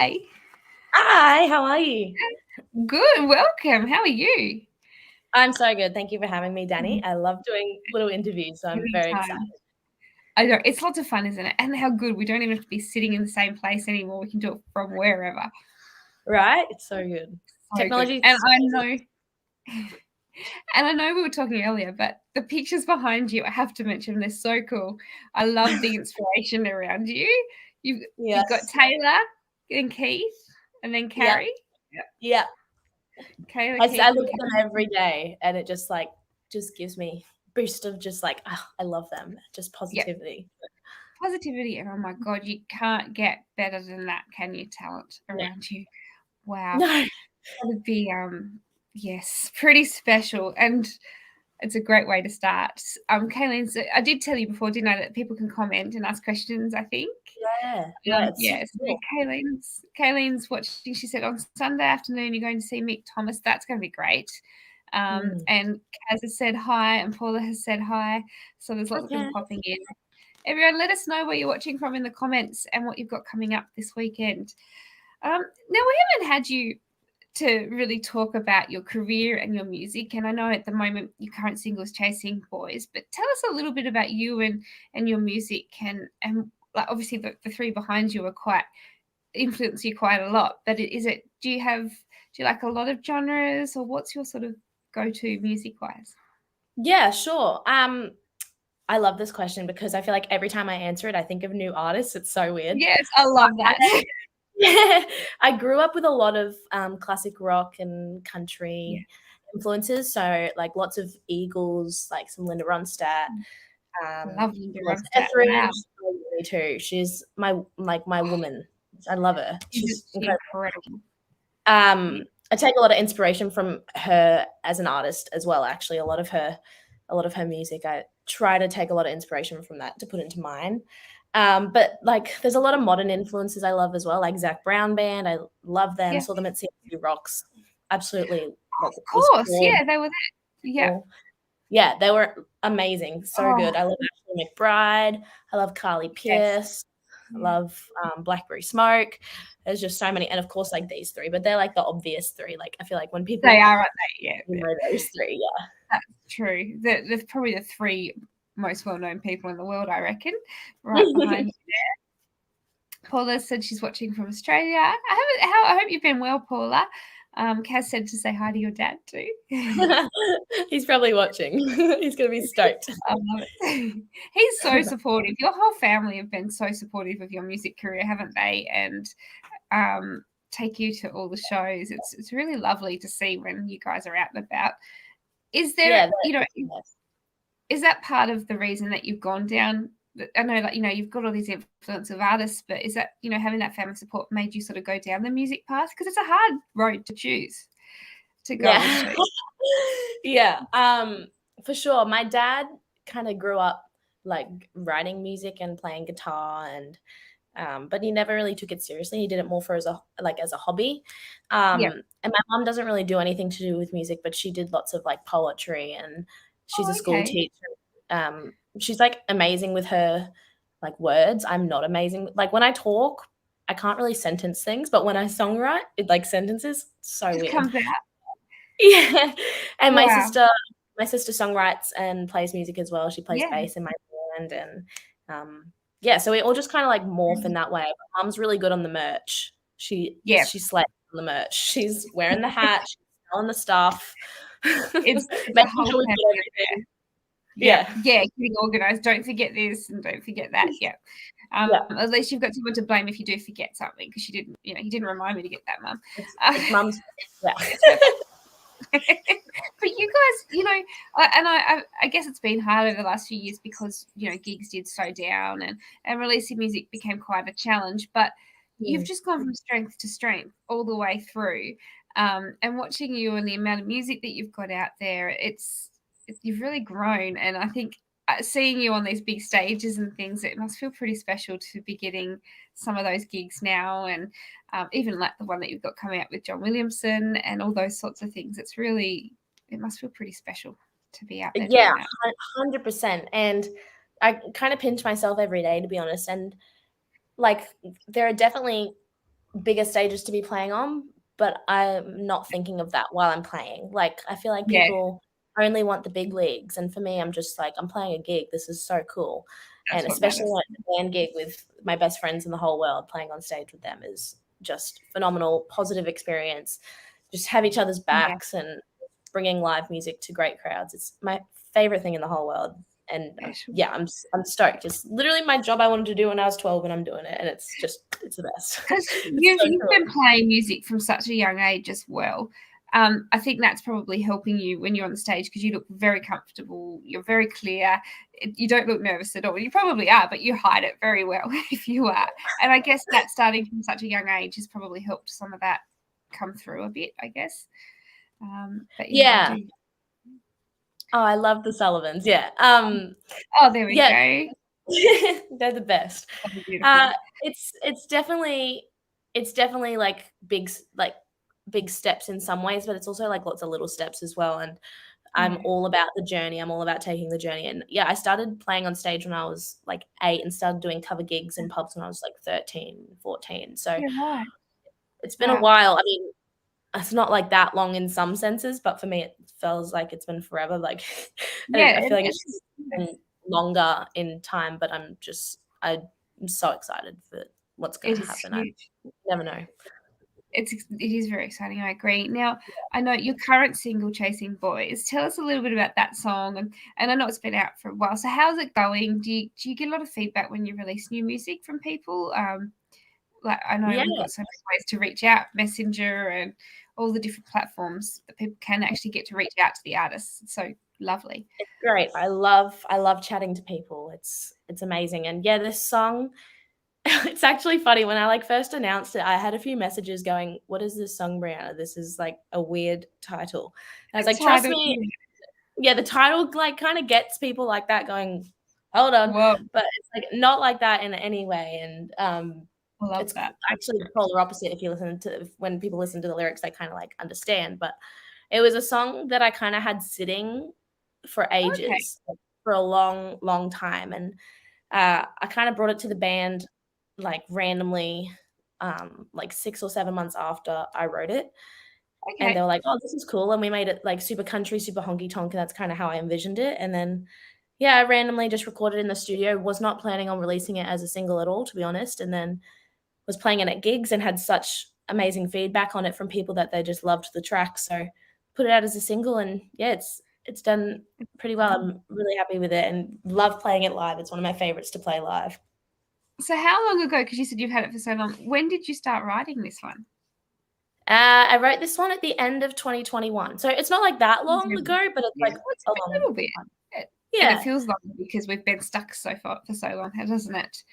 Hi. Hi, how are you? Good. Welcome. How are you? I'm so good. Thank you for having me, Danny. I love doing little interviews, so I'm very excited. Anytime. I know it's lots of fun, isn't it? And how good we don't even have to be sitting in the same place anymore. We can do it from wherever. Right? It's so good. So Technology. good. And I know we were talking earlier, but the pictures behind you, I have to mention, they're so cool. I love the inspiration around you. You've got Taylor and Keith, and then Carrie. Yeah. Taylor, I Keith, look at them every day, and it just gives me a boost of I love them. Just positivity. Yep. Positivity, and oh my God, you can't get better than that, can you? Talent around you. Wow. No. That would be yes, pretty special, and it's a great way to start. Kayleen, so I did tell you before, didn't I, that people can comment and ask questions, I think. Yeah. Yes. So Kayleen's watching. She said on Sunday afternoon you're going to see Mick Thomas. That's going to be great. And Kaz has said hi, and Paula has said hi. So there's lots of people popping in. Everyone, let us know where you're watching from in the comments and what you've got coming up this weekend. Now, we haven't had you to really talk about your career and your music, and I know at the moment your current single is Chasing Boys, but tell us a little bit about you and your music, and like obviously the three behind you are quite influence you quite a lot, but do you like a lot of genres, or what's your sort of go-to music wise? Yeah, sure. I love this question because I feel like every time I answer it, I think of new artists. It's so weird. Yes, I love that. Yeah, I grew up with a lot of classic rock and country influences. So like lots of Eagles, like some Linda Ronstadt. Love Linda Ronstadt. Wow. Me too. She's my woman. I love her. She's incredible. I take a lot of inspiration from her as an artist as well. Actually, a lot of her music, I try to take a lot of inspiration from that to put into mine. But like, there's a lot of modern influences I love as well, like Zac Brown Band. I love them. Saw them at CFU Rocks. Absolutely. Of course, yeah, they were there. Yeah, they were amazing. So good. I love Ashley McBride. I love Carly Pearce. I love Blackberry Smoke. There's just so many, and of course, like these three, but they're like the obvious three. Like I feel like when people they are, aren't they? Yeah, you know those three. Yeah, that's true. They're probably the three most well-known people in the world, I reckon. Right behind you there. Paula said she's watching from Australia. I hope you've been well, Paula. Kaz said to say hi to your dad too. He's probably watching. He's going to be stoked. I love it. He's so supportive. Your whole family have been so supportive of your music career, haven't they? And take you to all the shows. It's really lovely to see when you guys are out and about. Is there, is that part of the reason that you've gone down? I know, like, you've got all these influence of artists, but is that, having that family support made you sort of go down the music path? Because it's a hard road to choose to go into. Yeah, for sure. My dad kind of grew up like writing music and playing guitar, and but he never really took it seriously. He did it more for as a hobby. And my mom doesn't really do anything to do with music, but she did lots of like poetry, and she's a school teacher. She's like amazing with her like words. I'm not amazing. Like when I talk, I can't really sentence things, but when I songwrite, it like sentences. So weird. Comes out. Yeah. And my sister songwrites and plays music as well. She plays bass in my band, and so we all just kind of like morph in that way. My mom's really good on the merch. She's slapped on the merch. She's wearing the hat, she's selling the stuff. It's a whole everything. Getting organized. Don't forget this and don't forget that. At least you've got someone to blame if you do forget something, because you didn't remind me to get that, Mum. It's Mum's. But you guys, I guess it's been hard over the last few years because gigs did slow down, and releasing music became quite a challenge. But you've just gone from strength to strength all the way through. And watching you and the amount of music that you've got out there, you've really grown. And I think seeing you on these big stages and things, it must feel pretty special to be getting some of those gigs now, and even like the one that you've got coming out with John Williamson and all those sorts of things. It must feel pretty special to be out there. Yeah, 100%. And I kind of pinch myself every day, to be honest. And like, there are definitely bigger stages to be playing on, but I'm not thinking of that while I'm playing. Like, I feel like Yeah, people only want the big leagues, and for me, I'm just like, I'm playing a gig. This is so cool, and that's what especially matters. like a band gig with my best friends in the whole world, playing on stage with them is just phenomenal, positive experience. Just have each other's Yeah, backs and bringing live music to great crowds. It's my favorite thing in the whole world. And yeah, sure. I'm stoked. It's literally my job I wanted to do when I was 12, and I'm doing it, and it's the best. Because It's you've so you've cool. been playing music from such a young age as well. I think that's probably helping you when you're on the stage because you look very comfortable. You're very clear. You don't look nervous at all. You probably are, but you hide it very well if you are. And I guess that starting from such a young age has probably helped some of that come through a bit, I guess. But yeah, I Yeah. do. Oh, I love the Sullivans. Yeah. Oh, there we Yeah, go. they're the best. That'd be beautiful. It's definitely like big steps in some ways, but it's also like lots of little steps as well. And I'm Yeah. all about the journey. I'm all about taking the journey. And yeah, I started playing on stage when I was like 8 and started doing cover gigs in pubs when I was like 13, 14. So Yeah, right. it's been a Wow. while. I mean, it's not like that long in some senses, but for me, it feels like it's been forever. Like, Yeah, I feel like it's it's been longer in time, but I'm so excited for what's going it to is happen. I huge. never know. It is very exciting. I agree. Now, I know your current single, "Chasing Boys." Tell us a little bit about that song, and I know it's been out for a while. So, how's it going? Do you get a lot of feedback when you release new music from people? Like I know Yeah, we've got so many ways to reach out, Messenger and all the different platforms that people can actually get to reach out to the artists. It's so lovely. it's great. I love chatting to people. It's amazing. And yeah, this song, it's actually funny. When I like first announced it, I had a few messages going, "What is this song, Brianna? This is like a weird title." And I was The like, "Trust title, me, yeah, the title like kind of gets people like that going, hold on, whoa, but it's like not like that in any way. And I love it's that. actually the polar opposite. If you listen to when people listen to the lyrics, they kind of like understand. But it was a song that I kind of had sitting for Okay, ages, like, for a long, long time, and I kind of brought it to the band like randomly, like 6 or 7 months after I wrote it, and they okay, were like, "Oh, this is cool," and we made it, like, super country, super honky tonk, and that's kinda how I envisioned it, and then, yeah, I randomly just recorded in the studio, was not planning on releasing it as a single at all, to be honest, and then was playing it at gigs and had such amazing feedback on it from people that they just loved the track, so put it out as a single, and, yeah, it's done pretty well. I'm really happy with it and love playing it live. It's one of my favorites to play live. So, how long ago? Because you said you've had it for so long. When did you start writing this one? I wrote this one at the end of 2021, so it's not, like, that long Yeah, ago, but it's, like, it's a a long little bit. time. And it Yeah. feels long because we've been stuck so far for so long, doesn't it?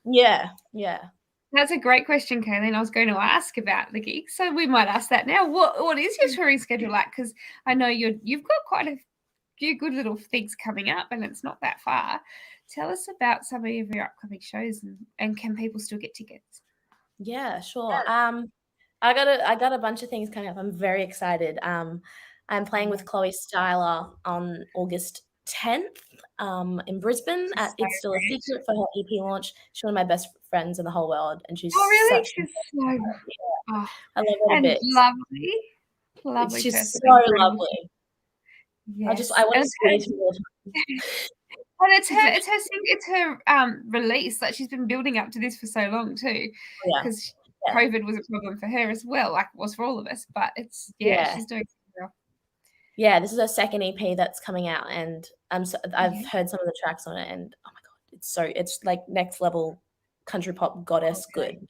Yeah, yeah. That's a great question, Kayleen. I was going to ask about the gigs, so we might ask that now. What is your touring schedule like? Because I know you've got quite a few good little things coming up, and it's not that far. Tell us about some of your upcoming shows, and can people still get tickets? Yeah, sure. I got a bunch of things coming up. I'm very excited. I'm playing with Chloe Styler on August 10th, in Brisbane This is at so It's Still a great. Secret for her EP launch. She's one of my best friends in the whole world, and she's Oh, really? such the She's best. so oh, I love her to and bits. lovely, lovely She's person, so incredible. lovely. I Yes, wanna and it's squeeze her all the time. her and it's her release, like, she's been building up to this for so long too, Yeah, 'cause yeah, COVID was a problem for her as well, like it was for all of us, but it's yeah, yeah. she's doing so well. Yeah, this is her second EP that's coming out, and I've Yeah. heard some of the tracks on it, and oh my god, it's like next level country pop Oh, goddess really? good.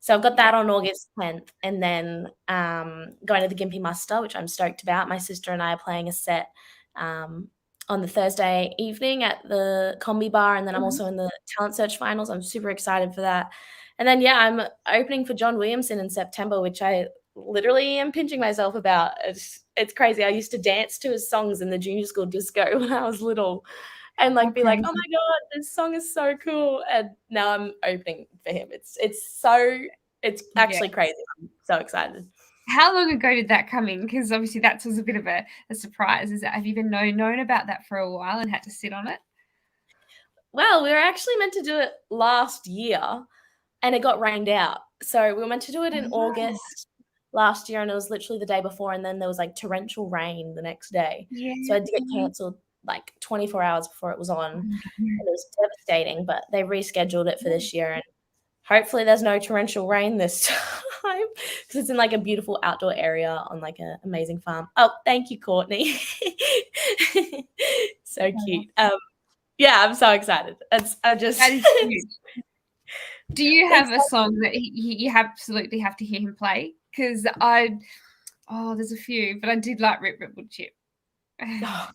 So I've got Yeah. that on August 10th, and then going to the Gympie Muster, which I'm stoked about. My sister and I are playing a set um, on the Thursday evening at the Combi Bar, and then I'm Mhm. also in the Talent Search finals. I'm super excited for that. And then yeah, I'm opening for John Williamson in September, which I literally am pinching myself about. It's crazy. I used to dance to his songs in the junior school disco when I was little and How like be like, "Oh crazy. my god, this song is so cool." And now I'm opening for him. It's Yeah. actually crazy. I'm so excited. How long ago did that come in? 'Cause obviously that was a bit of a surprise. Have you been known about that for a while and had to sit on it? Well, we were actually meant to do it last year, and it got rained out. So we were meant to do it in August last year, and it was literally the day before, and then there was like torrential rain the next day. So I had to get cancelled like 24 hours before it was on. And it was devastating, but they rescheduled it for this year, and hopefully there's no torrential rain this time because it's in like a beautiful outdoor area on like an amazing farm. Oh, thank you, Courtney. So cute. Yeah, I'm so excited. That is huge. Do you have a song that you absolutely have to hear him play? Because there's a few, but I did like Rip Rip Wood Chip. Yeah.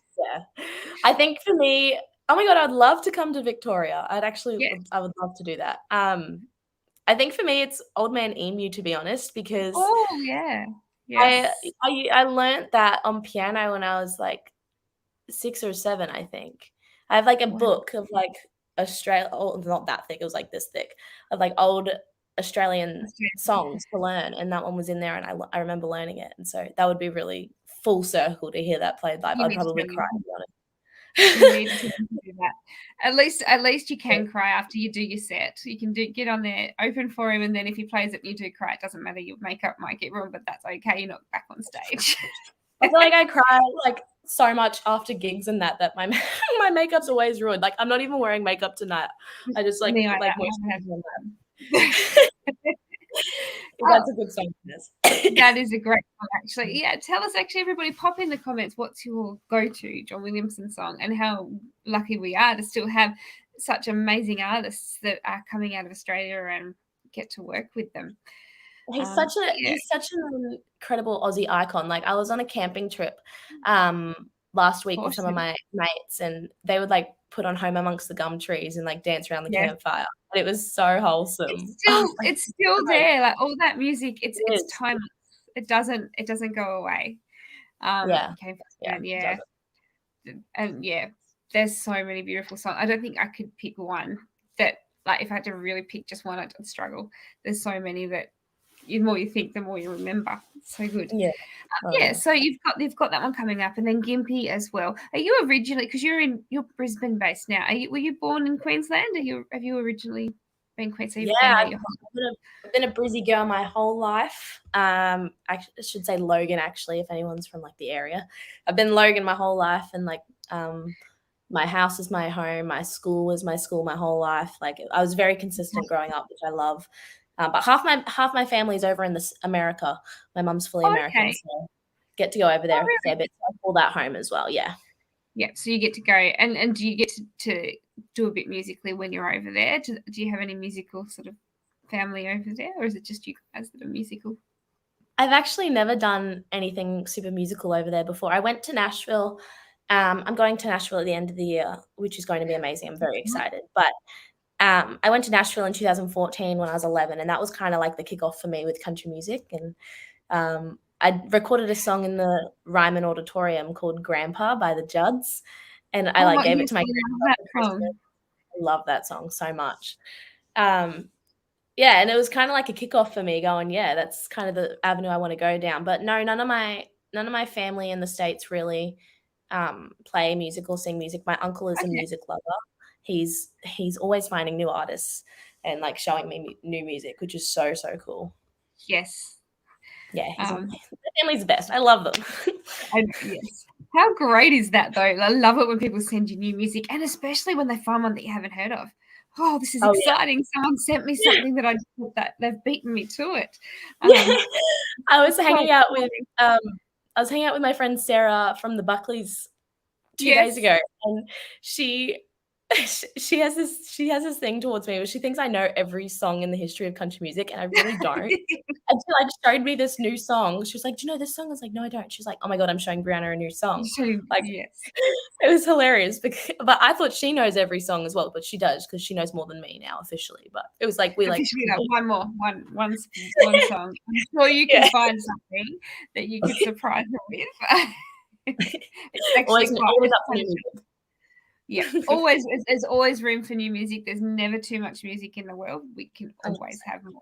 I think for me, oh my God, I'd love to come to Victoria. I would love to do that. I think for me, it's Old Man Emu, to be honest, because I learned that on piano when I was like 6 or 7, I think. I have like a book of like not that thick, it was like this thick, of like old Australian songs to learn, and that one was in there, and I remember learning it, and so that would be really full circle to hear that played live. I'd probably cry, to be honest. You need to do that. At least you can cry after you do your set. You can get on there, open for him, and then if he plays it and you do cry, it doesn't matter. Your makeup might get ruined, but that's okay. You're not back on stage. I feel like I cry like so much after gigs and that my my makeup's always ruined. Like I'm not even wearing makeup tonight. I just like that's a good song. That is a great song, actually. Yeah, tell us, actually, everybody, pop in the comments what's your go-to John Williamson song, and how lucky we are to still have such amazing artists that are coming out of Australia and get to work with them. He's such an incredible Aussie icon. Like I was on a camping trip last week with some of my mates, and they would like put on Home Amongst the Gum Trees and like dance around the campfire. And it was so wholesome. It's still there. Like all that music, it's timeless. It doesn't go away. And there's so many beautiful songs. I don't think I could pick one that, like, if I had to really pick just one, I'd struggle. There's so many that the more you think, the more you remember. It's so good. So you've got that one coming up, and then Gympie as well. Are you originally, because you're Brisbane based now? Were you born in Queensland? Have you originally been Queensland? I've been a Brizzy girl my whole life. I should say Logan, actually, if anyone's from like the area. I've been Logan my whole life, and like my house is my home. My school was my school my whole life. Like I was very consistent growing up, which I love. But half my family's over in America. My mum's fully American, so get to go over there a fair bit. So I call that home as well. Yeah. Yeah. So you get to go, and do you get to do a bit musically when you're over there? Do you have any musical sort of family over there, or is it just you guys that are musical? I've actually never done anything super musical over there before. I went to Nashville. I'm going to Nashville at the end of the year, which is going to be amazing. I'm very excited. But I went to Nashville in 2014 when I was 11, and that was kind of like the kickoff for me with country music. And I recorded a song in the Ryman Auditorium called Grandpa by the Judds, and I gave it to my grandpa. I love that song so much. And it was kind of like a kickoff for me going, that's kind of the avenue I want to go down. But no, none of my family in the States really play music or sing music. My uncle is a music lover. He's always finding new artists and like showing me new music, which is so cool. Yes. Yeah, the family's the best. I love them. Yes. How great is that, though? I love it when people send you new music, and especially when they find one that you haven't heard of. Oh, this is exciting. Someone sent me something that they've beaten me to it. I was hanging out with my friend Sarah from the Buckleys 2 days ago, and she has this thing towards me where she thinks I know every song in the history of country music, and I really don't. And she like showed me this new song. She was like, "Do you know this song?" I was like, "No, I don't." She's like, "Oh my God, I'm showing Briana a new song." It was hilarious, but I thought she knows every song as well, but she does, because she knows more than me now officially. But it was like one song. I'm sure you can find something that you could surprise her with. It's actually always up to new music. Yeah, there's always room for new music. There's never too much music in the world. We can always have more.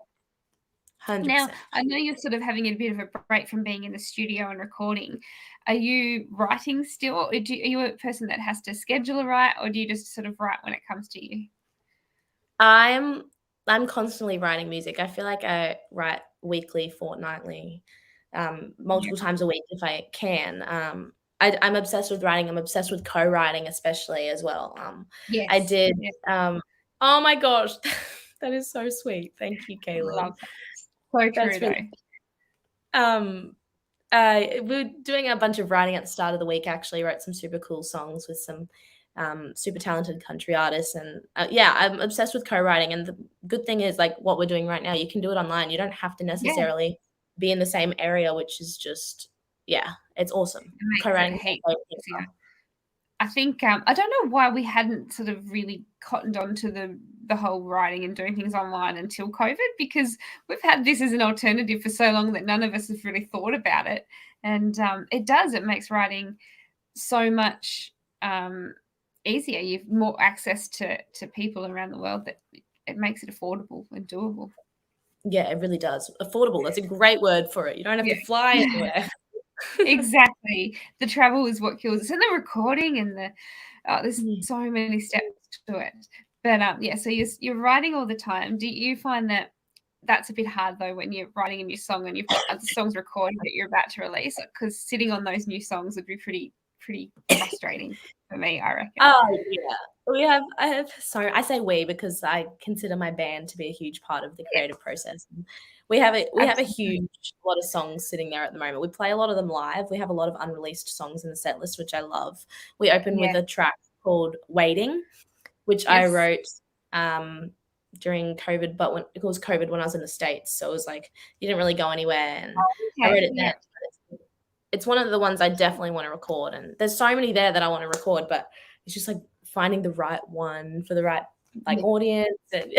100%. Now, I know you're sort of having a bit of a break from being in the studio and recording. Are you writing still? Or are you a person that has to schedule a write, or do you just sort of write when it comes to you? I'm I'm constantly writing music. I feel like I write weekly, fortnightly, multiple times a week if I can. I'm obsessed with writing. I'm obsessed with co-writing, especially as well. I Yes. did. Yeah. Oh my gosh, that is so sweet. Thank you, Love Kaylin. that. So That's true really. Um, we were doing a bunch of writing at the start of the week. Actually, wrote some super cool songs with some super talented country artists, and yeah, I'm obsessed with co-writing. And the good thing is, like what we're doing right now, you can do it online. You don't have to Yeah. necessarily be in the same area, which is just it's awesome. It makes it Co-writing. a heap easier. I think I don't know why we hadn't sort of really cottoned on to the whole writing and doing things online until COVID, because we've had this as an alternative for so long that none of us have really thought about it. And it makes writing so much easier. You've more access to people around the world, that it makes it affordable and doable. Yeah, it really does. Affordable. That's a great word for it. You don't have to fly anywhere. Exactly. The travel is what kills us, and the recording and there's so many steps to it. But yeah, so you're writing all the time. Do you find that that's a bit hard though when you're writing a new song and you've got other songs recorded that you're about to release? Because sitting on those new songs would be pretty frustrating for me, I reckon. Oh, yeah. I say we because I consider my band to be a huge part of the creative process. We have a huge lot of songs sitting there at the moment. We play a lot of them live. We have a lot of unreleased songs in the set list, which I love. We open with a track called Waiting, which I wrote during COVID, but when it was COVID when I was in the States. So it was like you didn't really go anywhere, and I wrote it then. It's one of the ones I definitely want to record, and there's so many there that I want to record, but it's just like finding the right one for the right audience, and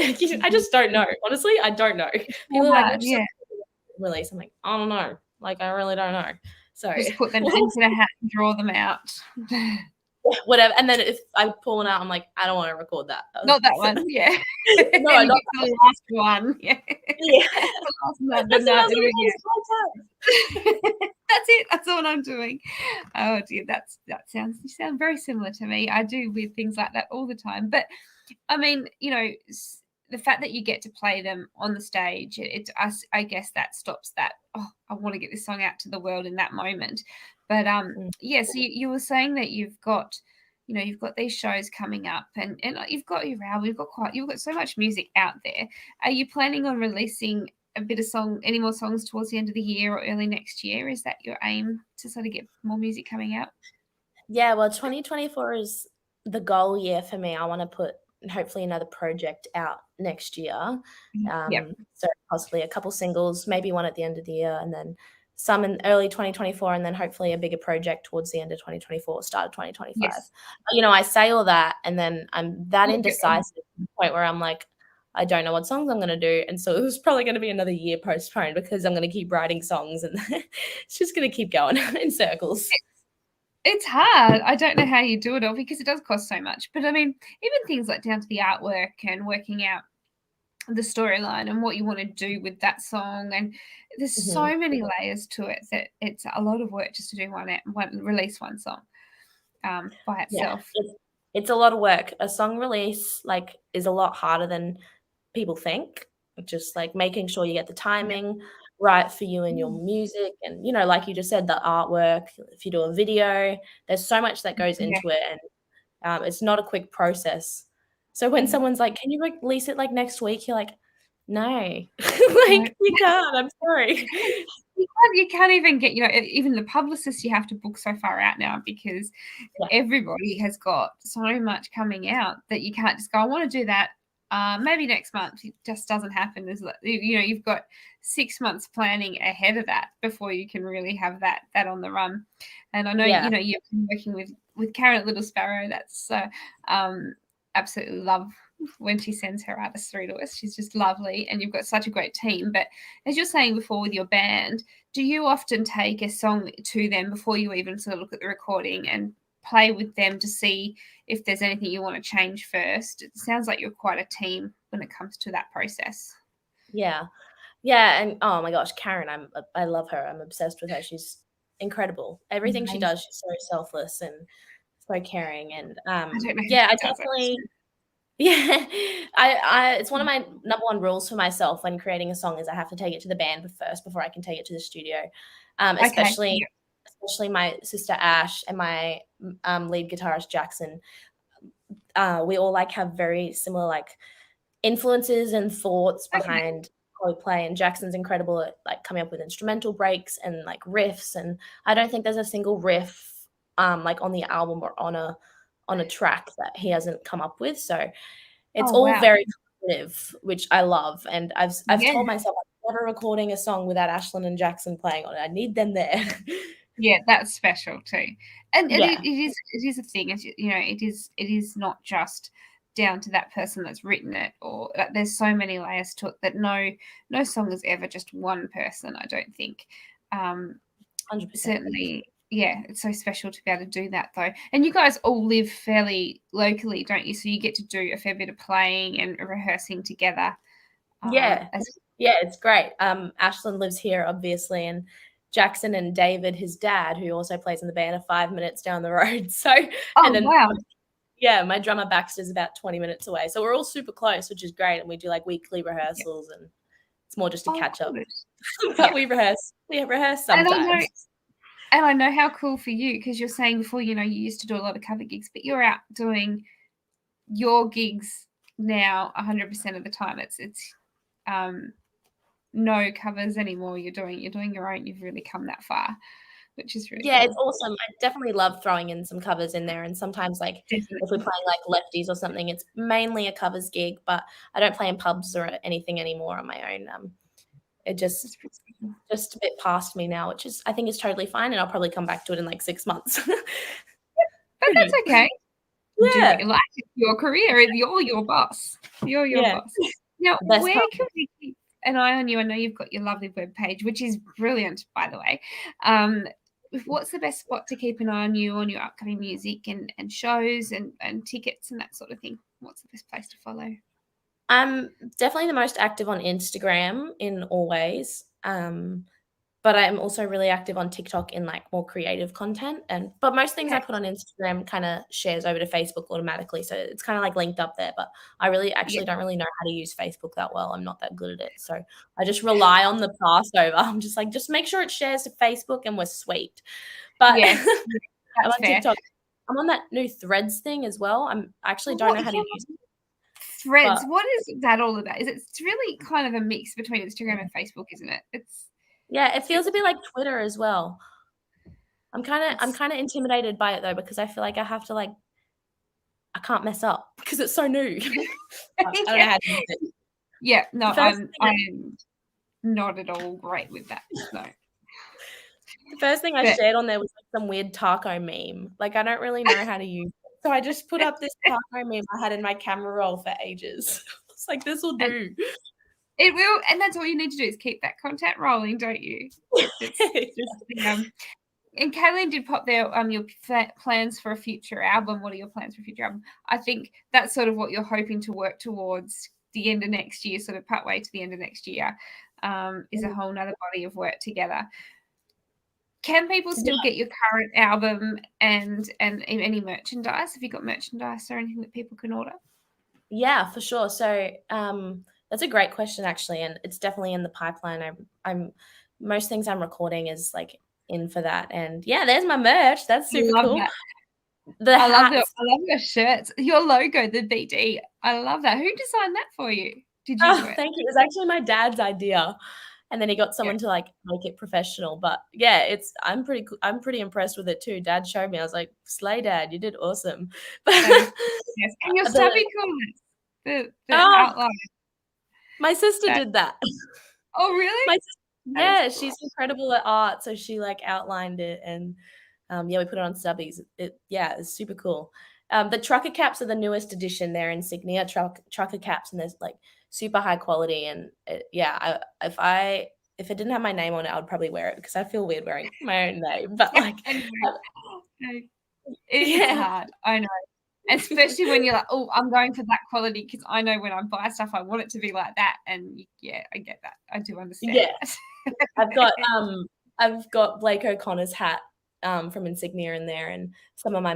I just don't know. Honestly, I don't know. People are like, "Which release?" I'm like, I don't know. Like, I really don't know. So just put them into the hat and draw them out. Whatever. And then if I pull one out, I'm like, I don't want to record that. Not that one. Yeah. No, not the last one. Yeah. That's it. That's all I'm doing. Oh dear, you sound very similar to me. I do weird things like that all the time. But I mean, the fact that you get to play them on the stage, I guess that stops that. Oh, I want to get this song out to the world in that moment. But yeah. So you were saying that you've got these shows coming up, and you've got your album. You've got so much music out there. Are you planning on releasing any more songs towards the end of the year or early next year? Is that your aim, to sort of get more music coming out? Yeah, well, 2024 is the goal year for me. I want to put hopefully another project out next year. So possibly a couple singles, maybe one at the end of the year, and then some in early 2024, and then hopefully a bigger project towards the end of 2024, start of 2025. Yes. I say all that, and then I'm that indecisive to the point where I'm like, I don't know what songs I'm going to do. And so it was probably going to be another year postponed because I'm going to keep writing songs, and it's just going to keep going in circles. It's hard. I don't know how you do it all because it does cost so much. But I mean, even things like down to the artwork and working out the storyline and what you want to do with that song, and there's so many layers to it that it's a lot of work just to do release one song by itself. It's a lot of work. A song release is a lot harder than people think. Just like making sure you get the timing right for you and your music, and like you just said, the artwork. If you do a video, there's so much that goes into it, and it's not a quick process. So when someone's like, "Can you release it next week?" You're like, "No, you can't. I'm sorry." You can't even get, even the publicists you have to book so far out now because everybody has got so much coming out that you can't just go, I want to do that. Maybe next month. It just doesn't happen. You've got 6 months planning ahead of that before you can really have that on the run. And I know you've been working with Karen at Little Sparrow. That's absolutely love when she sends her artists through to us. She's just lovely, and you've got such a great team. But as you're saying before with your band, do you often take a song to them before you even sort of look at the recording and play with them to see if there's anything you want to change first? It sounds like you're quite a team when it comes to that process. Yeah, and oh my gosh, Karen, I love her. I'm obsessed with her. She's incredible. Everything she does, she's so selfless and so caring. And I definitely Yeah, it's one of my number one rules for myself when creating a song is I have to take it to the band first before I can take it to the studio. Okay. Especially my sister Ash and my lead guitarist Jackson. We all like have very similar like influences and thoughts Okay. behind how we play. And Jackson's incredible at like coming up with instrumental breaks and like riffs. And I don't think there's a single riff like on the album or on a track that he hasn't come up with. So it's Oh, all wow. very collaborative, which I love. And I've Yeah. told myself I'm never recording a song without Ashlyn and Jackson playing on it. I need them there. Yeah, that's special too. And Yeah. it is a thing. It's, you know, it is not just down to that person that's written it, or like, there's so many layers to it that no song is ever just one person, I don't think. 100%. Certainly, yeah, it's so special to be able to do that though. And you guys all live fairly locally, don't you? So you get to do a fair bit of playing and rehearsing together. Yeah. Yeah, it's great. Ashlyn lives here, obviously, and Jackson and David, his dad, who also plays in the band, are 5 minutes down the road. So, and then wow. Yeah, my drummer Baxter's about 20 minutes away. So we're all super close, which is great. And we do like weekly rehearsals, and it's more just to catch up. But we rehearse sometimes. And I know how cool for you, because you're saying before, you know, you used to do a lot of cover gigs, but you're out doing your gigs now 100% of the time. It's no covers anymore. You're doing your own. You've really come that far, which is really Yeah, cool. it's awesome. I definitely love throwing in some covers in there. And sometimes like if we're playing like lefties or something, it's mainly a covers gig, but I don't play in pubs or anything anymore on my own. It just a bit past me now, which is I think is totally fine, and I'll probably come back to it in like 6 months. But that's okay. Yeah. Do what you like. It's your career. You're your boss. You're your boss. Now, where can we keep an eye on you? I know you've got your lovely webpage, which is brilliant, by the way. What's the best spot to keep an eye on you, on your upcoming music and shows and tickets and that sort of thing? What's the best place to follow? I'm definitely the most active on Instagram in all ways. But I'm also really active on TikTok in like more creative content. But most things I put on Instagram kind of shares over to Facebook automatically. So it's kind of like linked up there. But I really don't really know how to use Facebook that well. I'm not that good at it. So I just rely on the passover. I'm just like, just make sure it shares to Facebook and we're sweet. But yes, I'm on TikTok. I'm on that new Threads thing as well. I actually don't know how to use it. Threads. What is that all about? It's really kind of a mix between Instagram and Facebook, isn't it? It feels a bit like Twitter as well. I'm kind of intimidated by it though, because I feel like I have to like I can't mess up because it's so new. I don't know how to use it. Yeah, no, I'm not at all great with that. No. The first thing I shared on there was like some weird taco meme. Like I don't really know how to use it. So I just put up this taco meme I had in my camera roll for ages. It's like, this will do. It will, and that's all you need to do is keep that content rolling, don't you? And Kaylin did pop there your plans for a future album. What are your plans for a future album? I think that's sort of what you're hoping to work towards the end of next year, sort of partway to the end of next year, is a whole nother body of work together. Can people still get your current album and any merchandise? Have you got merchandise or anything that people can order? Yeah, for sure. So that's a great question, actually, and it's definitely in the pipeline. I'm most things I'm recording is like in for that, and yeah, there's my merch. That's super cool. That. I love your shirts, your logo, the BD. I love that. Who designed that for you? Did you do it? Thank you. It was actually my dad's idea, and then he got someone to like make it professional. But yeah, I'm pretty impressed with it too. Dad showed me. I was like, "Slay, Dad, you did awesome." Yes, and your stubby corners, the outline. My sister did that. Oh, really? Yeah, she's incredible at art, so she like outlined it, and we put it on stubbies. It's super cool. The trucker caps are the newest edition. They're insignia trucker caps, and there's like super high quality. And if it didn't have my name on it, I would probably wear it because I feel weird wearing my own name. But like, it's hard. I know. Especially when you're like, oh, I'm going for that quality, because I know when I buy stuff, I want it to be like that. And yeah, I get that. I do understand. Yeah. I've got Blake O'Connor's hat from Insignia in there, and some of my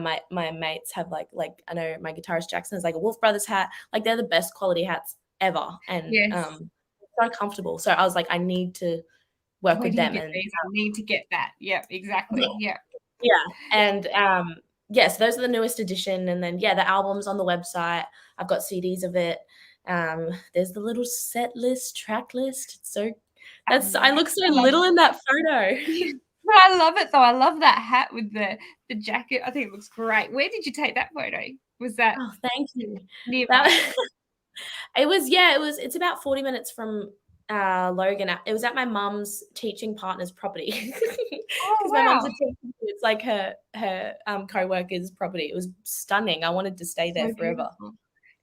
mates have like I know my guitarist Jackson has like a Wolf Brothers hat. Like they're the best quality hats ever, and Yes. so comfortable. So I was like, I need to work Where with do you them, get and these? I need to get that. Yep, exactly. Yep. yeah, and yes, those are the newest edition, and then the album's on the website. I've got CDs of it. There's the little set list, track list. So I look so little in that photo. But I love it though. I love that hat with the jacket. I think it looks great. Where did you take that photo? Was that Oh, thank you. nearby? It's about 40 minutes from Logan. It was at my mum's teaching partner's property. Oh Because my mum's a wow. teacher. It's like her co-worker's property. It was stunning. I wanted to stay there So forever. beautiful.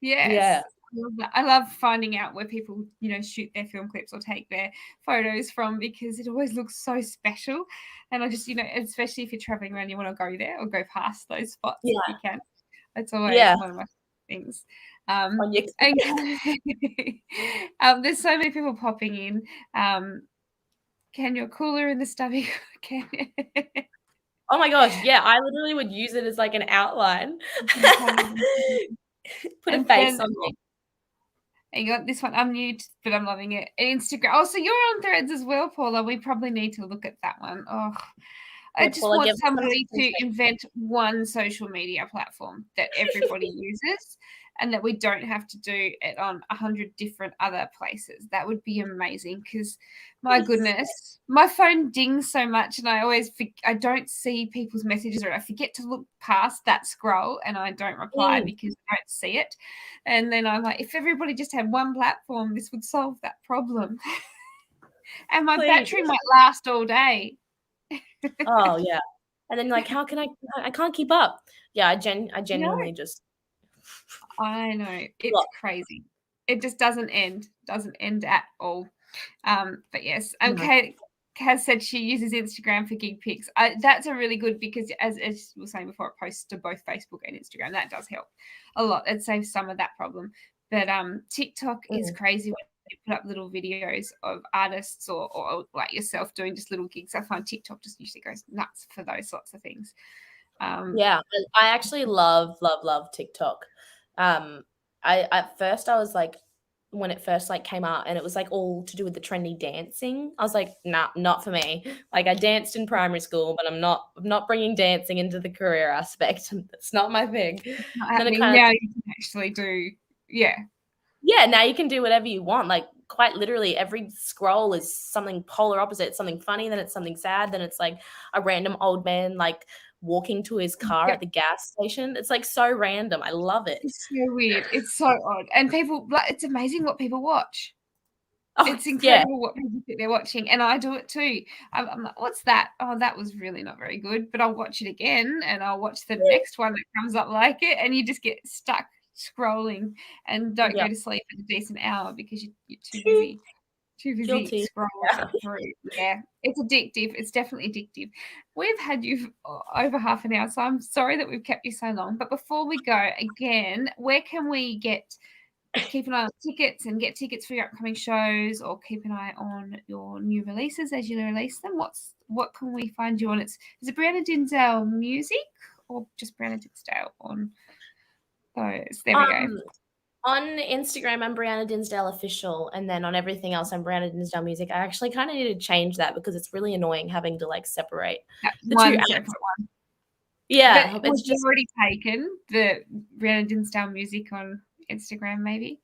Yes. Yeah. I love that. I love finding out where people, shoot their film clips or take their photos from, because it always looks so special. And I just, especially if you're traveling around, you want to go there or go past those spots if you can. It's always one of my things. On your And there's so many people popping in. Can your cooler in the stubby? Oh my gosh, yeah, I literally would use it as like an outline. Put a face on me. And you got this one unmute, but I'm loving it. Instagram. Oh, so you're on Threads as well, Paula. We probably need to look at that one. Oh, I just Paula, want somebody to invent one social media platform that everybody uses, and that we don't have to do it on 100 different other places. That would be amazing, because my goodness, my phone dings so much, and I don't see people's messages, or I forget to look past that scroll, and I don't reply because I don't see it. And then I'm like, if everybody just had one platform, this would solve that problem. And my battery might last all day. Oh yeah. And then like, how can I can't keep up. Yeah, I genuinely just I know. It's crazy. It just doesn't end at all. But yes, Kaz said she uses Instagram for gig pics. That's a really good, because as we were saying before, it posts to both Facebook and Instagram. That does help a lot. It saves some of that problem. But TikTok is crazy when you put up little videos of artists or like yourself doing just little gigs. I find TikTok just usually goes nuts for those sorts of things. I actually love TikTok. At first I was like, when it first like came out and it was like all to do with the trendy dancing, I was like, nah, not for me. Like I danced in primary school, but I'm not bringing dancing into the career aspect. It's not my thing. Now you can actually do, now you can do whatever you want. Like quite literally every scroll is something polar opposite. It's something funny, then it's something sad, then it's like a random old man like walking to his car at the gas station. It's like so random. I love it. It's so weird. It's so odd. And people, like, it's amazing what people watch. Oh, it's incredible what people think they're watching. And I do it too. I'm like, what's that? Oh, that was really not very good. But I'll watch it again, and I'll watch the next one that comes up like it. And you just get stuck scrolling and don't go to sleep at a decent hour because you're too busy. Scrolling through. Yeah, it's addictive. It's definitely addictive. We've had you over half an hour, so I'm sorry that we've kept you so long. But before we go, again, where can we keep an eye on tickets and get tickets for your upcoming shows, or keep an eye on your new releases as you release them? What can we find you on? Is it Briana Dinsdale Music or just Briana Dinsdale on those? There we go. On Instagram, I'm Briana Dinsdale Official, and then on everything else, I'm Briana Dinsdale Music. I actually kind of need to change that because it's really annoying having to like separate the two separate one. Yeah, but you've already taken the Briana Dinsdale Music on Instagram, maybe.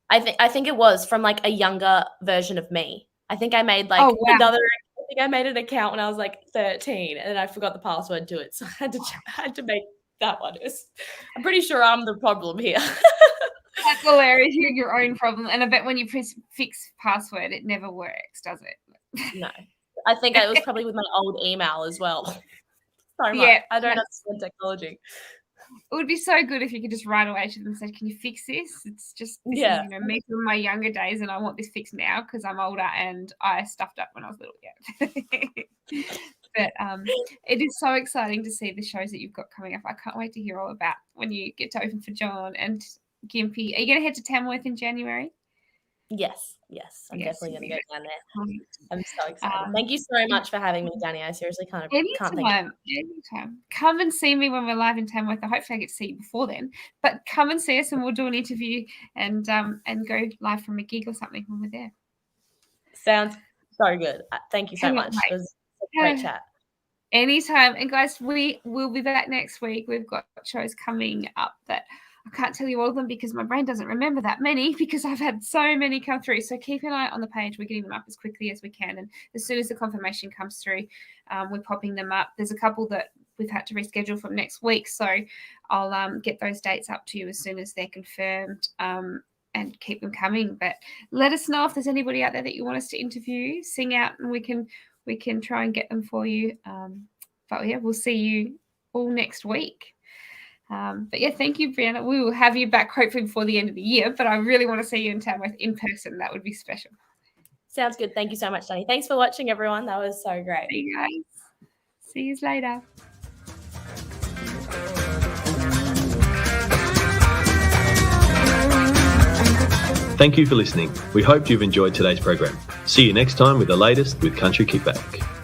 I think it was from like a younger version of me. I think I made like I think I made an account when I was like 13, and then I forgot the password to it, so I had to make that one. I'm pretty sure I'm the problem here. That's hilarious. You're your own problem. And I bet when you press fix password, it never works, does it? No. I think it was probably with my old email as well. Sorry, yeah, I don't understand technology. It would be so good if you could just write away to them and say, can you fix this? It's just, this is, me from my younger days, and I want this fixed now because I'm older and I stuffed up when I was little. Yeah. But it is so exciting to see the shows that you've got coming up. I can't wait to hear all about when you get to open for John and Gympie. Are you going to head to Tamworth in January? Yes. I'm definitely going to go down there. I'm so excited. Thank you so much for having me, Danny. I seriously can't thank you. Anytime. Come and see me when we're live in Tamworth. Hopefully I get to see you before then. But come and see us and we'll do an interview and go live from a gig or something when we're there. Sounds so good. Thank you so much. It was a great chat. Anytime. And guys, we will be back next week. We've got shows coming up that I can't tell you all of them because my brain doesn't remember that many because I've had so many come through. So keep an eye on the page. We're getting them up as quickly as we can. And as soon as the confirmation comes through, we're popping them up. There's a couple that we've had to reschedule from next week. So I'll get those dates up to you as soon as they're confirmed and keep them coming. But let us know if there's anybody out there that you want us to interview, sing out, and we can try and get them for you. But yeah, we'll see you all next week. But yeah, thank you, Briana. We will have you back hopefully before the end of the year, but I really want to see you in Tamworth in person. That would be special. Sounds good. Thank you so much, Danny. Thanks for watching, everyone. That was so great. See you guys. See you later. Thank you for listening. We hope you've enjoyed today's program. See you next time with the latest with Country Kickback.